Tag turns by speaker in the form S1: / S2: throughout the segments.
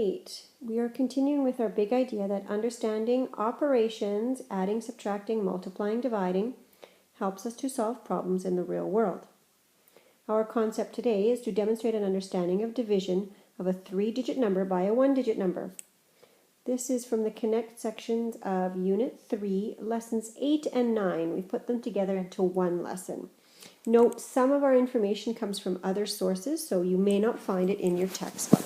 S1: right, we are continuing with our big idea that understanding operations, adding, subtracting, multiplying, dividing, helps us to solve problems in the real world. Our concept today is to demonstrate an understanding of division of a 3-digit number by a 1-digit number. This is from the Connect sections of Unit 3, Lessons 8 and 9. We put them together into one lesson. Note, some of our information comes from other sources, so you may not find it in your textbook.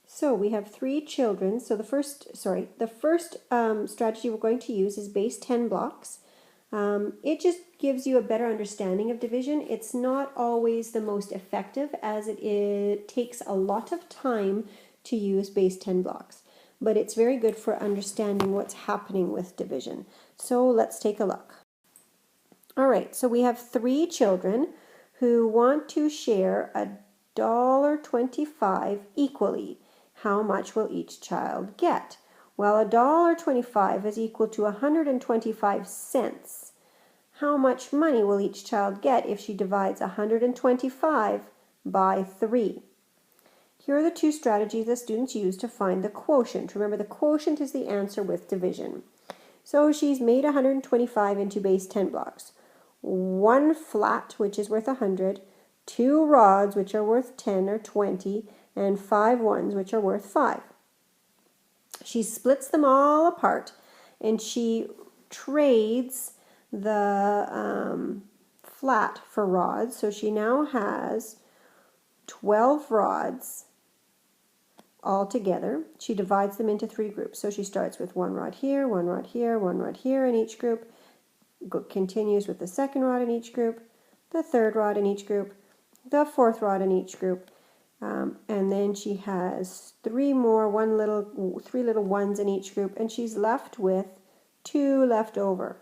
S1: So we have 3 children. So the first strategy we're going to use is base 10 blocks. It just gives you a better understanding of division. It's not always the most effective, as it takes a lot of time to use base 10 blocks. But it's very good for understanding what's happening with division. So let's take a look. All right, so we have 3 children who want to share $1.25 equally. How much will each child get? Well, $1.25 is equal to 125 cents. How much money will each child get if she divides 125 by 3? Here are the 2 strategies the students use to find the quotient. Remember, the quotient is the answer with division. So she's made 125 into base 10 blocks. 1 flat, which is worth 100, 2 rods, which are worth 10 or 20, and 5 ones, which are worth 5. She splits them all apart, and she trades the flat for rods. So she now has 12 rods all together. She divides them into 3 groups. So she starts with 1 rod here, 1 rod here, 1 rod here in each group. Continues with the 2nd rod in each group, the 3rd rod in each group, the 4th rod in each group, and then she has 3 more, 3 little ones in each group, and she's left with 2 left over.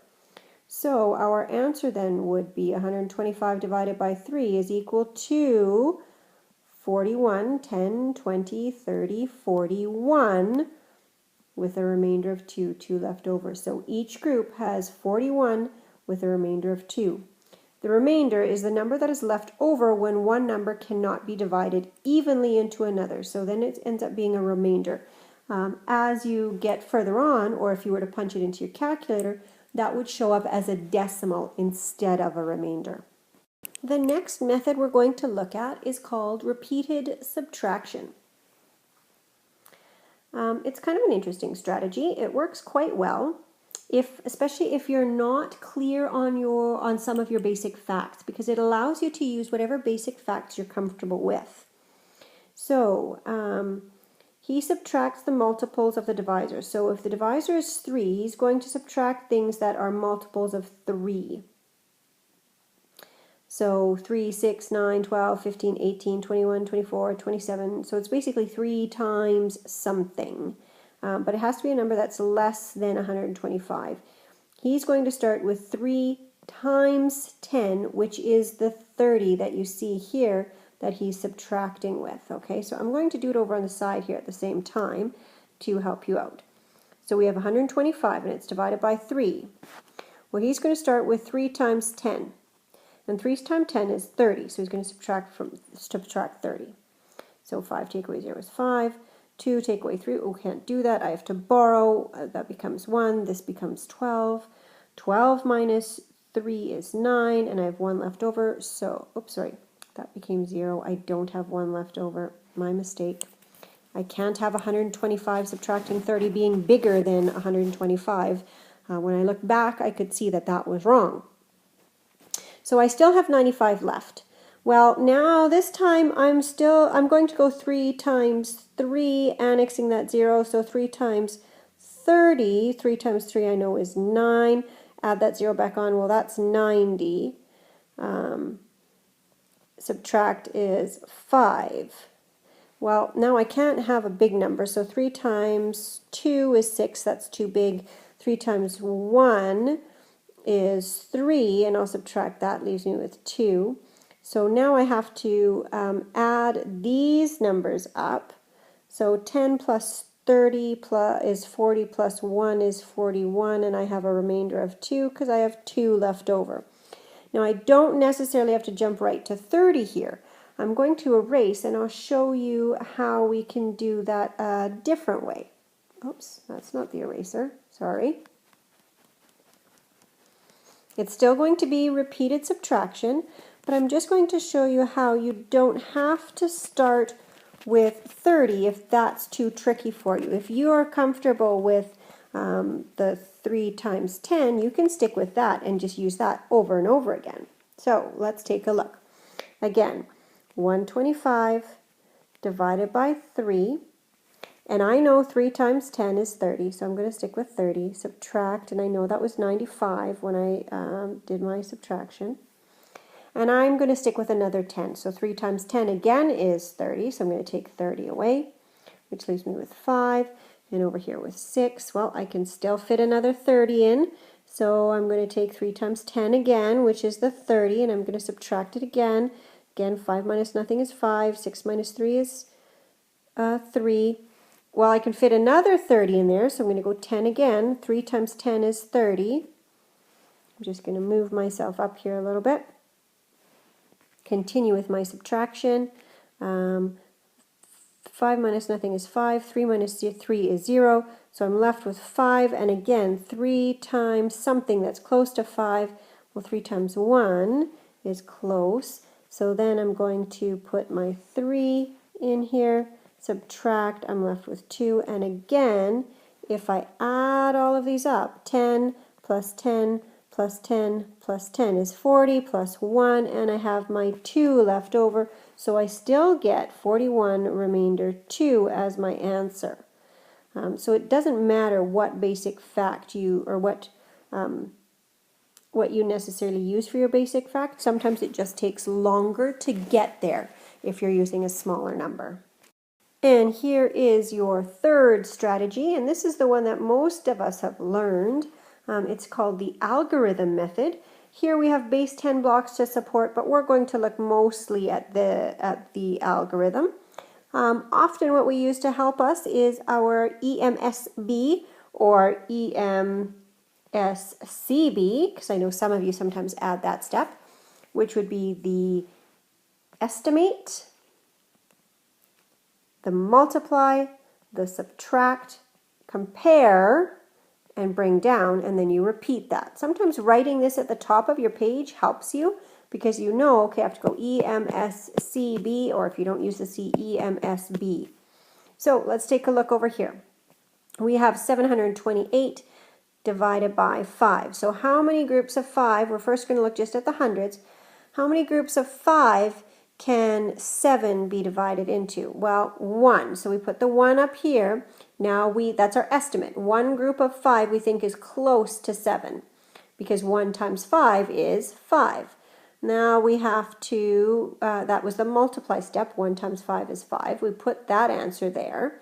S1: So our answer then would be 125 divided by 3 is equal to 41, 10, 20, 30, 41, with a remainder of 2 left over. So each group has 41 with a remainder of 2. The remainder is the number that is left over when one number cannot be divided evenly into another. So then it ends up being a remainder. As you get further on, or if you were to punch it into your calculator, that would show up as a decimal instead of a remainder. The next method we're going to look at is called repeated subtraction. It's kind of an interesting strategy. It works quite well, especially if you're not clear on some of your basic facts, because it allows you to use whatever basic facts you're comfortable with. So he subtracts the multiples of the divisor. So if the divisor is 3, he's going to subtract things that are multiples of 3. So 3, 6, 9, 12, 15, 18, 21, 24, 27. So it's basically 3 times something. But it has to be a number that's less than 125. He's going to start with 3 times 10, which is the 30 that you see here that he's subtracting with. Okay, so I'm going to do it over on the side here at the same time to help you out. So we have 125 and it's divided by 3. Well, he's going to start with 3 times 10. And 3 times 10 is 30, so he's going to subtract 30. So 5 take away 0 is 5. 2 take away 3, oh, can't do that. I have to borrow. That becomes 1. This becomes 12. 12 minus 3 is 9, and I have 1 left over. So, oops, sorry, that became 0. I don't have 1 left over. My mistake. I can't have 125 subtracting 30 being bigger than 125. When I look back, I could see that that was wrong. So I still have 95 left. Well, now this time I'm going to go 3 times 3, annexing that 0. So 3 times 30, 3 times 3 I know is 9. Add that 0 back on, well, that's 90. Subtract is 5. Well, now I can't have a big number, so 3 times 2 is 6, that's too big. 3 times 1 is 3, and I'll subtract that, leaves me with 2. So now I have to add these numbers up. So 10 plus 30 is 40 plus 1 is 41, and I have a remainder of 2 because I have 2 left over. Now I don't necessarily have to jump right to 30 here. I'm going to erase and I'll show you how we can do that a different way. Oops, that's not the eraser, sorry. It's still going to be repeated subtraction, but I'm just going to show you how you don't have to start with 30 if that's too tricky for you. If you are comfortable with the 3 times 10, you can stick with that and just use that over and over again. So let's take a look. Again, 125 divided by 3. And I know 3 times 10 is 30, so I'm going to stick with 30. Subtract, and I know that was 95 when I did my subtraction. And I'm going to stick with another 10. So 3 times 10 again is 30, so I'm going to take 30 away, which leaves me with 5. And over here with 6, well, I can still fit another 30 in. So I'm going to take 3 times 10 again, which is the 30, and I'm going to subtract it again. Again, 5 minus nothing is 5. 6 minus 3 is 3. Well, I can fit another 30 in there, so I'm going to go 10 again. 3 times 10 is 30. I'm just going to move myself up here a little bit. Continue with my subtraction. 5 minus nothing is 5. 3 minus 3 is 0. So I'm left with 5. And again, 3 times something that's close to 5. Well, 3 times 1 is close. So then I'm going to put my 3 in here. Subtract, I'm left with 2, and again, if I add all of these up, 10 plus 10 plus 10 plus 10 is 40 plus 1, and I have my 2 left over, so I still get 41 remainder 2 as my answer. So it doesn't matter what basic fact you, or what you necessarily use for your basic fact. Sometimes it just takes longer to get there if you're using a smaller number. And here is your third strategy, and this is the one that most of us have learned. It's called the algorithm method. Here we have base 10 blocks to support, but we're going to look mostly at the algorithm. Often what we use to help us is our EMSB or EMSCB, because I know some of you sometimes add that step, which would be the estimate, the multiply, the subtract, compare, and bring down, and then you repeat that. Sometimes writing this at the top of your page helps you because you know, okay, I have to go EMSCB, or if you don't use the C, EMSB. So let's take a look over here. We have 728 divided by 5. So how many groups of 5? We're first going to look just at the hundreds. How many groups of 5 can 7 be divided into? Well, 1. So we put the 1 up here. Now that's our estimate. One group of 5 we think is close to 7 because 1 times 5 is 5. Now we have to, that was the multiply step. 1 times 5 is 5. We put that answer there.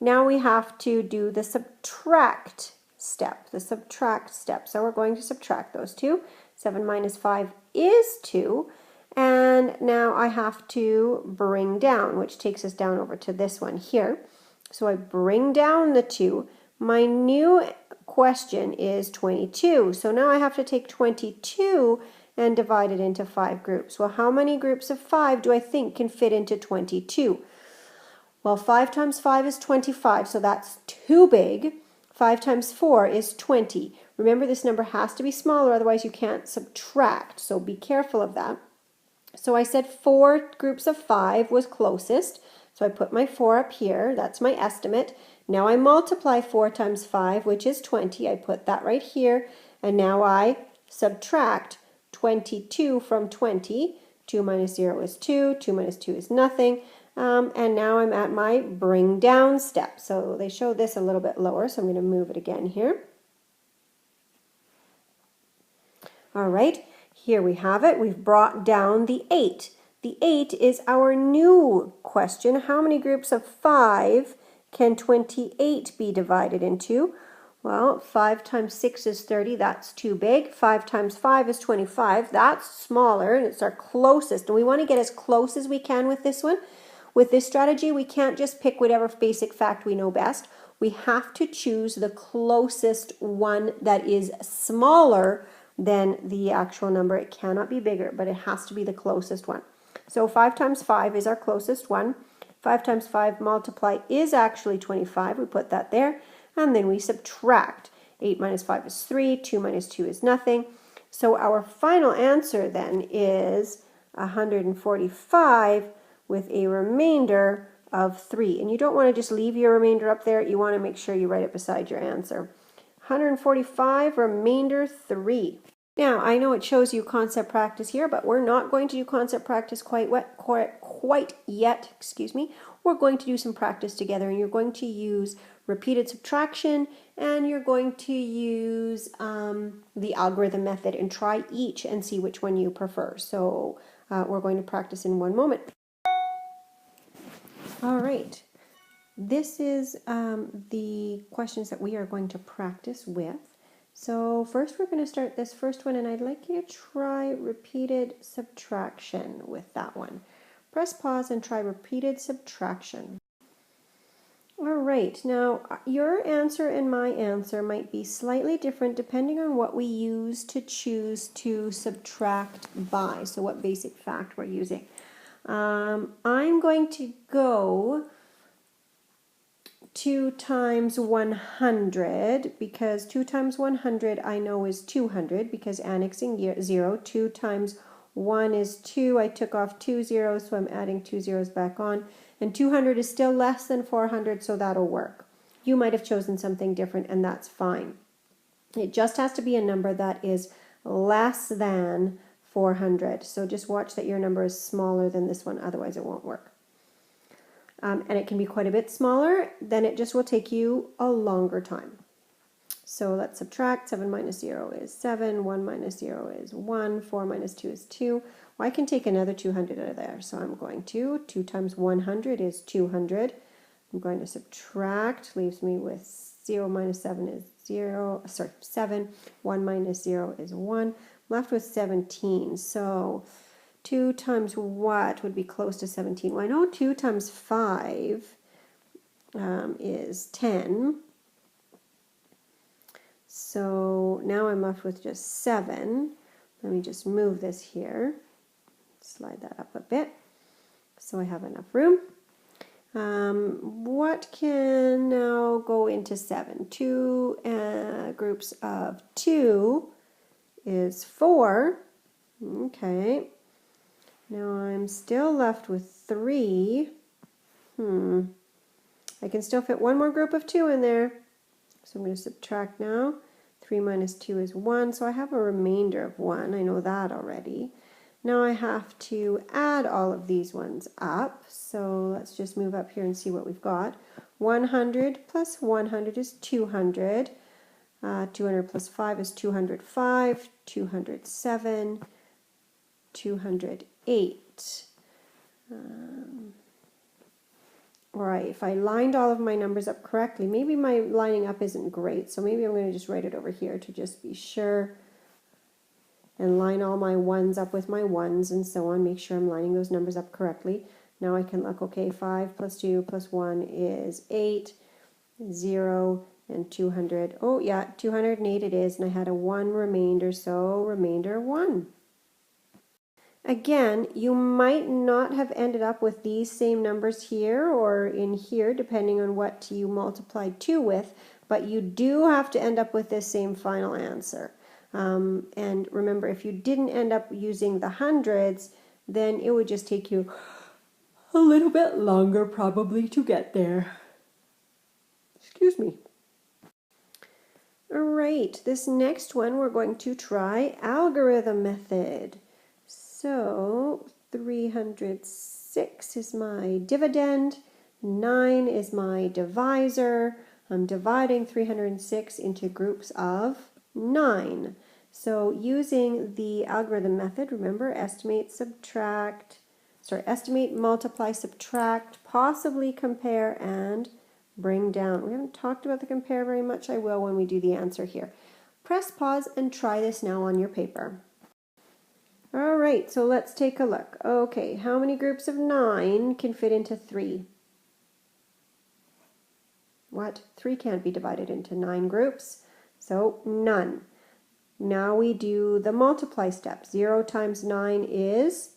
S1: Now we have to do the subtract step. So we're going to subtract those two. 7 minus 5 is 2. And now I have to bring down, which takes us down over to this one here. So I bring down the 2. My new question is 22. So now I have to take 22 and divide it into 5 groups. Well, how many groups of 5 do I think can fit into 22? Well, 5 times 5 is 25, so that's too big. 5 times 4 is 20. Remember, this number has to be smaller, otherwise you can't subtract, so be careful of that. So I said 4 groups of 5 was closest. So I put my 4 up here. That's my estimate. Now I multiply 4 times 5, which is 20. I put that right here. And now I subtract 22 from 20. 2 minus 0 is 2. 2 minus 2 is nothing. And now I'm at my bring down step. So they show this a little bit lower, so I'm going to move it again here. All right. Here we have it. We've brought down the 8. The 8 is our new question. How many groups of 5 can 28 be divided into? Well, 5 times 6 is 30. That's too big. 5 times 5 is 25. That's smaller, and it's our closest. And we want to get as close as we can with this one. With this strategy, we can't just pick whatever basic fact we know best. We have to choose the closest one that is smaller than the actual number. It cannot be bigger, but it has to be the closest one. So 5 times 5 is our closest one. 5 times 5 multiply is actually 25. We put that there. And then we subtract. 8 minus 5 is 3. 2 minus 2 is nothing. So our final answer then is 145 with a remainder of 3. And you don't want to just leave your remainder up there. You want to make sure you write it beside your answer. 145, remainder 3. Now, I know it shows you concept practice here, but we're not going to do concept practice quite yet. We're going to do some practice together, and you're going to use repeated subtraction, and you're going to use the algorithm method and try each and see which one you prefer. So we're going to practice in one moment. All right. This is the questions that we are going to practice with. So first we're going to start this first one, and I'd like you to try repeated subtraction with that one. Press pause and try repeated subtraction. All right, now your answer and my answer might be slightly different depending on what we use to choose to subtract by, so what basic fact we're using. I'm going to go 2 times 100, because 2 times 100 I know is 200, because annexing 0. 2 times 1 is 2. I took off 2 zeros, so I'm adding 2 zeros back on. And 200 is still less than 400, so that'll work. You might have chosen something different, and that's fine. It just has to be a number that is less than 400. So just watch that your number is smaller than this one, otherwise it won't work. And it can be quite a bit smaller, then it just will take you a longer time. So let's subtract. 7 minus 0 is 7, 1 minus 0 is 1, 4 minus 2 is 2. Well, I can take another 200 out of there, so I'm going to. 2 times 100 is 200. I'm going to subtract, leaves me with 0 minus 7 is 7. 1 minus 0 is 1. I'm left with 17, so 2 times what would be close to 17? Well, I know 2 times 5 is 10. So now I'm left with just 7. Let me just move this here. Slide that up a bit so I have enough room. What can now go into 7? 2 groups of 2 is 4. Okay. Now I'm still left with 3. I can still fit one more group of 2 in there. So I'm going to subtract now. 3 minus 2 is 1, so I have a remainder of 1. I know that already. Now I have to add all of these ones up. So let's just move up here and see what we've got. 100 plus 100 is 200. 200 plus 5 is 205. 207. 208. All right, if I lined all of my numbers up correctly, maybe my lining up isn't great, so maybe I'm going to just write it over here to just be sure, and line all my ones up with my ones and so on, make sure I'm lining those numbers up correctly. Now I can look, okay, 5 plus 2 plus 1 is 8, 0, and 200. Oh yeah, 208 it is, and I had a 1 remainder, so remainder 1. Again, you might not have ended up with these same numbers here or in here, depending on what you multiplied 2 with, but you do have to end up with this same final answer. And remember, if you didn't end up using the hundreds, then it would just take you a little bit longer probably to get there. Excuse me. All right, this next one we're going to try algorithm method. So 306 is my dividend, 9 is my divisor. I'm dividing 306 into groups of 9. So using the algorithm method, remember, estimate, multiply, subtract, possibly compare, and bring down. We haven't talked about the compare very much. I will when we do the answer here. Press pause and try this now on your paper. All right, so let's take a look. Okay, how many groups of 9 can fit into 3? What? 3 can't be divided into 9 groups, so none. Now we do the multiply step. 0 times 9 is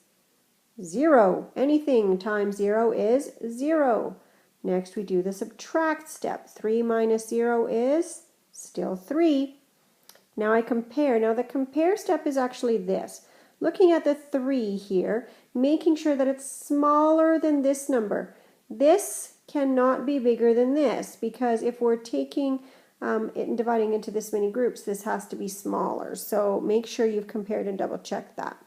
S1: 0. Anything times 0 is 0. Next we do the subtract step. 3 minus 0 is still 3. Now I compare. Now the compare step is actually this. Looking at the 3 here, making sure that it's smaller than this number. This cannot be bigger than this, because if we're taking it and dividing into this many groups, this has to be smaller. So make sure you've compared and double checked that.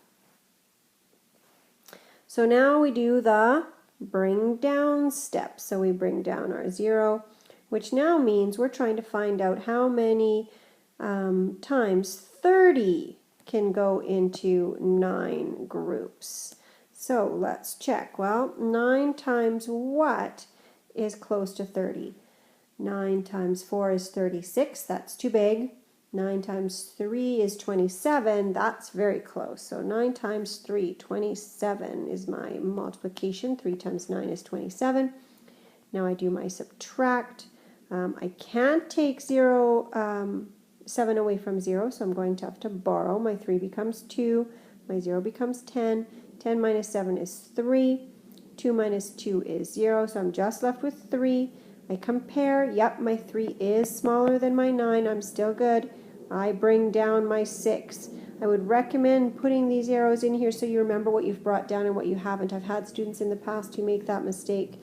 S1: So now we do the bring down step. So we bring down our 0, which now means we're trying to find out how many times 30 can go into 9 groups. So let's check. Well, 9 times what is close to 30? 9 times 4 is 36. That's too big. 9 times 3 is 27. That's very close. So 9 times 3, 27 is my multiplication. 3 times 9 is 27. Now I do my subtract. I can't take 7 away from 0, so I'm going to have to borrow. My 3 becomes 2. My 0 becomes 10. 10 minus 7 is 3. 2 minus 2 is 0, so I'm just left with 3. I compare. Yep, my 3 is smaller than my 9. I'm still good. I bring down my 6. I would recommend putting these arrows in here so you remember what you've brought down and what you haven't. I've had students in the past who make that mistake.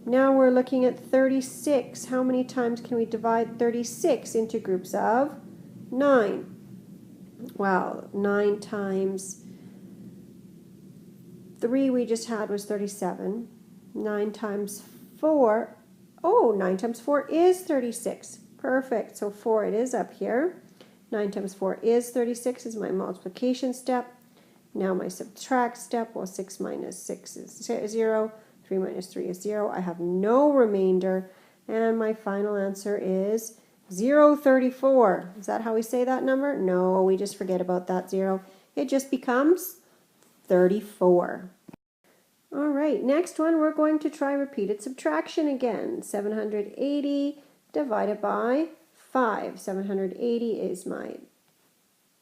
S1: Now we're looking at 36. How many times can we divide 36 into groups of 9? Well, 9 times 3 we just had was 37. 9 times 4, 9 times 4 is 36. Perfect. So 4 it is up here. 9 times 4 is 36 is my multiplication step. Now my subtract step. Well, 6 minus 6 is 0. 3 minus 3 is 0. I have no remainder. And my final answer is 0.34. Is that how we say that number? No, we just forget about that 0. It just becomes 34. All right, next one we're going to try repeated subtraction again. 780 divided by 5. 780 is my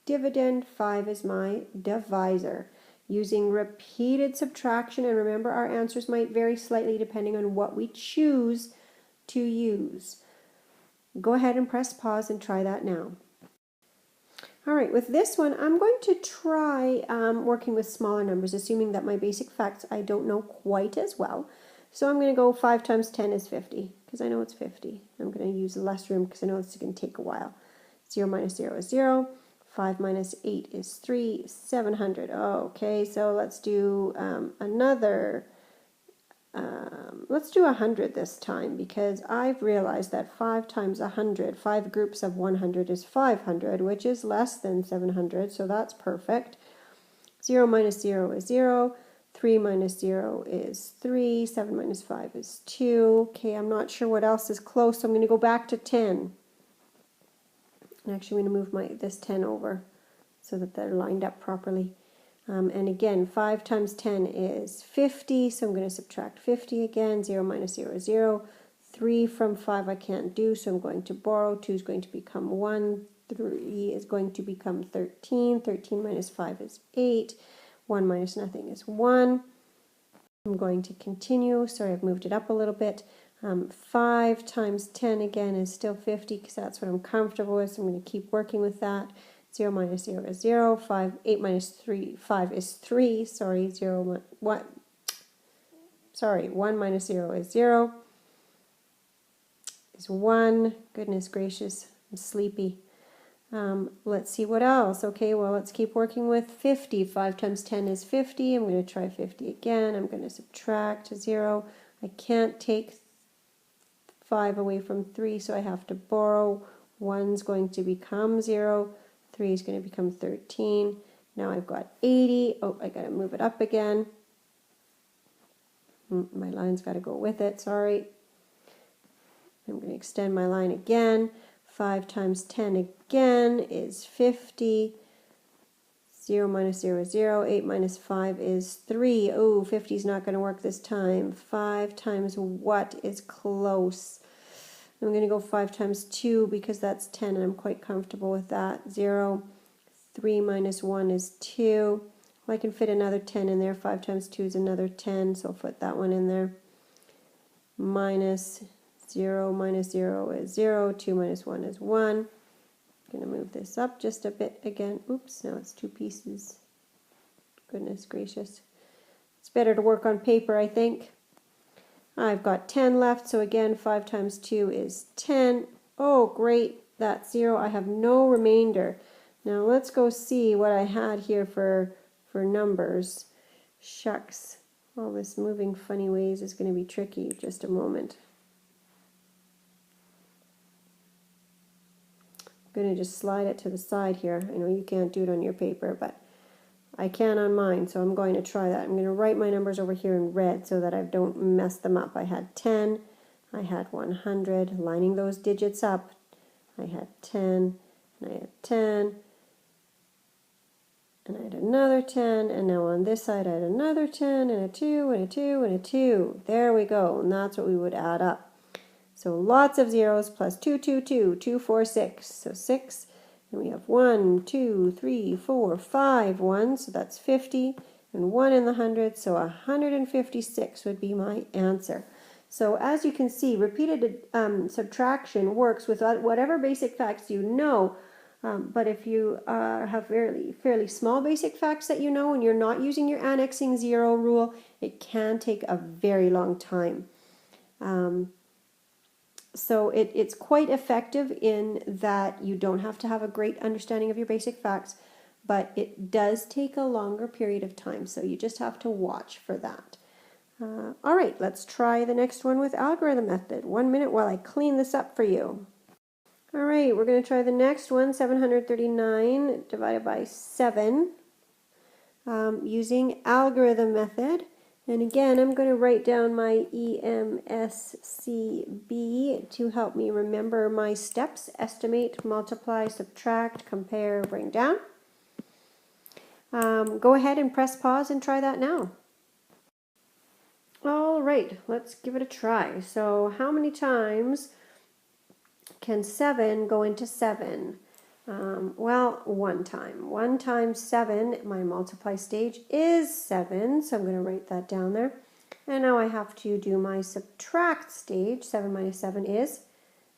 S1: dividend, 5 is my divisor. Using repeated subtraction, and remember our answers might vary slightly depending on what we choose to use. Go ahead and press pause and try that now. All right, with this one, I'm going to try working with smaller numbers, assuming that my basic facts I don't know quite as well. So I'm going to go 5 times 10 is 50, because I know it's 50. I'm going to use less room because I know it's going to take a while. 0 minus 0 is 0. 5 minus 8 is 3, 700. Okay, so let's do let's do 100 this time, because I've realized that 5 times 100, 5 groups of 100 is 500, which is less than 700, so that's perfect. 0 minus 0 is 0. 3 minus 0 is 3. 7 minus 5 is 2. Okay, I'm not sure what else is close, so I'm going to go back to 10. And actually, I'm going to move this 10 over so that they're lined up properly. And again, 5 times 10 is 50, so I'm going to subtract 50 again. 0 minus 0 is 0. 3 from 5 I can't do, so I'm going to borrow. 2 is going to become 1. 3 is going to become 13. 13 minus 5 is 8. 1 minus nothing is 1. I'm going to continue. Sorry, I've moved it up a little bit. 5 times 10 again is still 50, because that's what I'm comfortable with, so I'm going to keep working with that. 0 minus 0 is 0. 8 minus 3, 5 is 3. Sorry, 1 minus 0 is 0. Is 1. Goodness gracious, I'm sleepy. Let's see what else. Okay, well, let's keep working with 50. 5 times 10 is 50. I'm going to try 50 again. I'm going to subtract 0. I can't take 5 away from 3, so I have to borrow. 1's going to become 0. 3 is going to become 13. Now I've got 80. Oh, I got to move it up again. My line's got to go with it, sorry. I'm going to extend my line again. 5 times 10 again is 50. 0 minus 0 is 0. 8 minus 5 is 3. Oh, 50 is not going to work this time. 5 times what is close? I'm going to go 5 times 2 because that's 10 and I'm quite comfortable with that. 0. 3 minus 1 is 2. Well, I can fit another 10 in there. 5 times 2 is another 10, so I'll put that one in there. Minus 0 is 0. 2 minus 1 is 1. I'm going to move this up just a bit again. Oops, now it's 2 pieces. Goodness gracious. It's better to work on paper, I think. I've got 10 left, so again, 5 times 2 is 10. Oh, great, that's 0. I have no remainder. Now let's go see what I had here for numbers. Shucks, all this moving funny ways is going to be tricky. Just a moment. I'm going to just slide it to the side here. I know you can't do it on your paper, but I can on mine, so I'm going to try that. I'm going to write my numbers over here in red so that I don't mess them up. I had 10, I had 100, lining those digits up. I had 10, and I had 10, and I had another 10, and now on this side I had another 10, and a 2, and a 2, and a 2. There we go, and that's what we would add up. So lots of zeros plus 2, 2, 2, 2, 4, 6. So 6, and we have 1, 2, 3, 4, 5 ones, so that's 50, and 1 in the hundred, so 156 would be my answer. So as you can see, repeated subtraction works with whatever basic facts you know, but if you have fairly small basic facts that you know and you're not using your annexing zero rule, it can take a very long time. So it's quite effective in that you don't have to have a great understanding of your basic facts, but it does take a longer period of time, so you just have to watch for that. All right, let's try the next one with algorithm method. 1 minute while I clean this up for you. All right, we're going to try the next one, 739 divided by 7, using algorithm method. And again, I'm going to write down my EMSCB to help me remember my steps: estimate, multiply, subtract, compare, bring down. Go ahead and press pause and try that now. All right, let's give it a try. So how many times can 7 go into 7? Well, 1 time. 1 times 7, my multiply stage is 7, so I'm going to write that down there. And now I have to do my subtract stage. 7 minus 7 is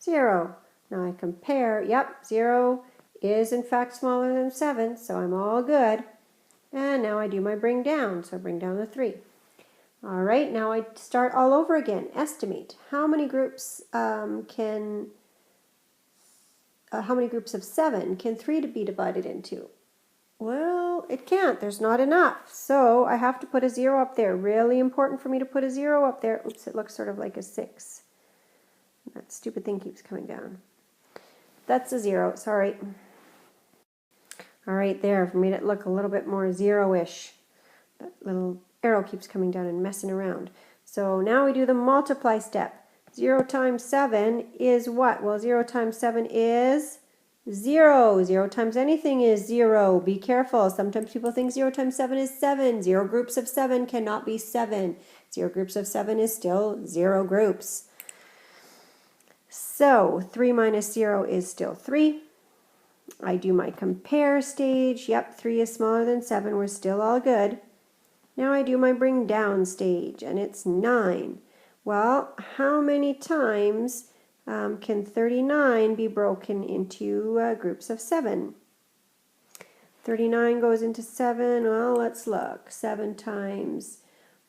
S1: 0. Now I compare. Yep, 0 is in fact smaller than 7, so I'm all good. And now I do my bring down, so bring down the 3. All right, now I start all over again. Estimate. How many groups how many groups of 7 can 3 be divided into? Well, it can't. There's not enough. So I have to put a 0 up there. Really important for me to put a 0 up there. Oops, it looks sort of like a 6. That stupid thing keeps coming down. That's a 0, sorry. All right, there. I've made it look a little bit more 0-ish. That little arrow keeps coming down and messing around. So now we do the multiply step. 0 times 7 is what? Well, 0 times 7 is 0. 0 times anything is 0. Be careful. Sometimes people think 0 times 7 is 7. 0 groups of 7 cannot be 7. 0 groups of 7 is still 0 groups. So 3 minus 0 is still 3. I do my compare stage. Yep, 3 is smaller than 7. We're still all good. Now I do my bring down stage, and it's 9. Well, how many times can 39 be broken into groups of 7? 39 goes into 7. Well, let's look. 7 times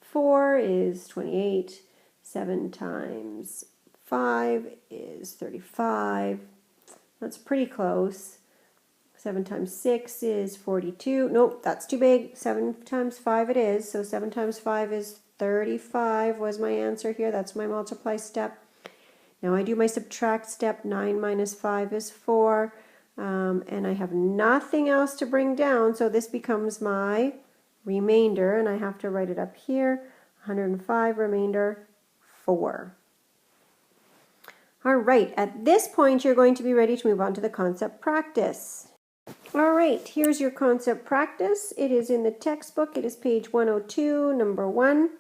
S1: 4 is 28. 7 times 5 is 35. That's pretty close. 7 times 6 is 42. Nope, that's too big. 7 times 5 it is. So 7 times 5 is 35 was my answer here. That's my multiply step. Now I do my subtract step. 9 minus 5 is 4. And I have nothing else to bring down, so this becomes my remainder, and I have to write it up here. 105 remainder 4. All right, at this point you're going to be ready to move on to the concept practice. All right, here's your concept practice. It is in the textbook. It is page 102, number 1.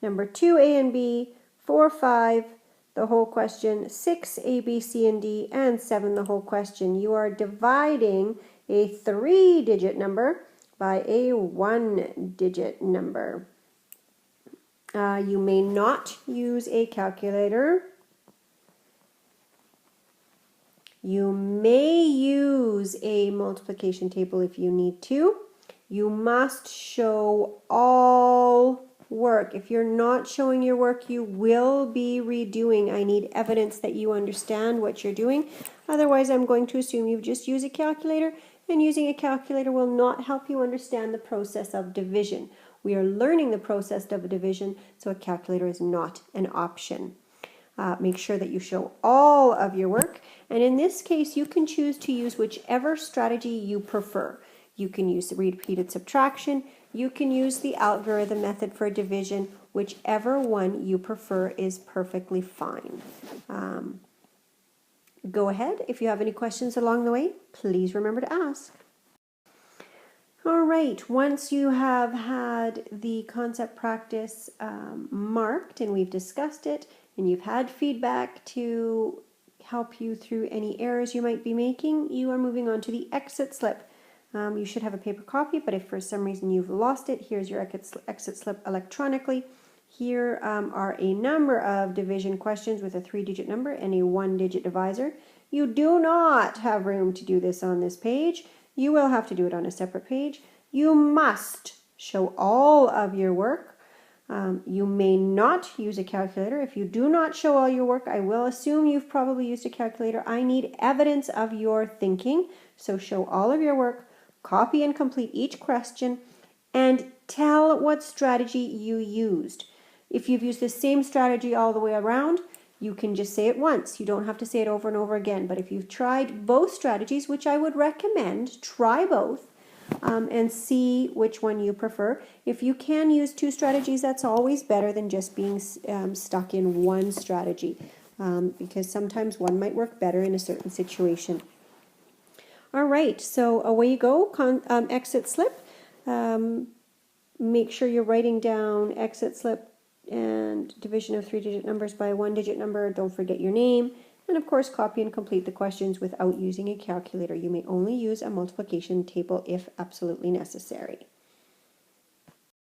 S1: Number 2, A and B, 4, 5, the whole question, 6, A, B, C, and D, and 7, the whole question. You are dividing a 3-digit number by a 1-digit number. You may not use a calculator. You may use a multiplication table if you need to. You must show all work. If you're not showing your work, you will be redoing. I need evidence that you understand what you're doing. Otherwise, I'm going to assume you've just used a calculator, and using a calculator will not help you understand the process of division. We are learning the process of division, so a calculator is not an option. Make sure that you show all of your work, and in this case you can choose to use whichever strategy you prefer. You can use repeated subtraction, you can use the algorithm method for division, whichever one you prefer is perfectly fine. Go ahead, if you have any questions along the way, please remember to ask. All right, once you have had the concept practice marked and we've discussed it, and you've had feedback to help you through any errors you might be making, you are moving on to the exit slip. You should have a paper copy, but if for some reason you've lost it, here's your exit slip electronically. Here are a number of division questions with a 3-digit number and a 1-digit divisor. You do not have room to do this on this page. You will have to do it on a separate page. You must show all of your work. You may not use a calculator. If you do not show all your work, I will assume you've probably used a calculator. I need evidence of your thinking. So show all of your work, copy and complete each question, and tell what strategy you used. If you've used the same strategy all the way around, you can just say it once. You don't have to say it over and over again. But if you've tried both strategies, which I would recommend, try both. And see which one you prefer. If you can use 2 strategies, that's always better than just being stuck in one strategy, because sometimes one might work better in a certain situation. All right, so away you go, exit slip. Make sure you're writing down exit slip and division of 3-digit numbers by a 1-digit number. Don't forget your name. And of course, copy and complete the questions without using a calculator. You may only use a multiplication table if absolutely necessary.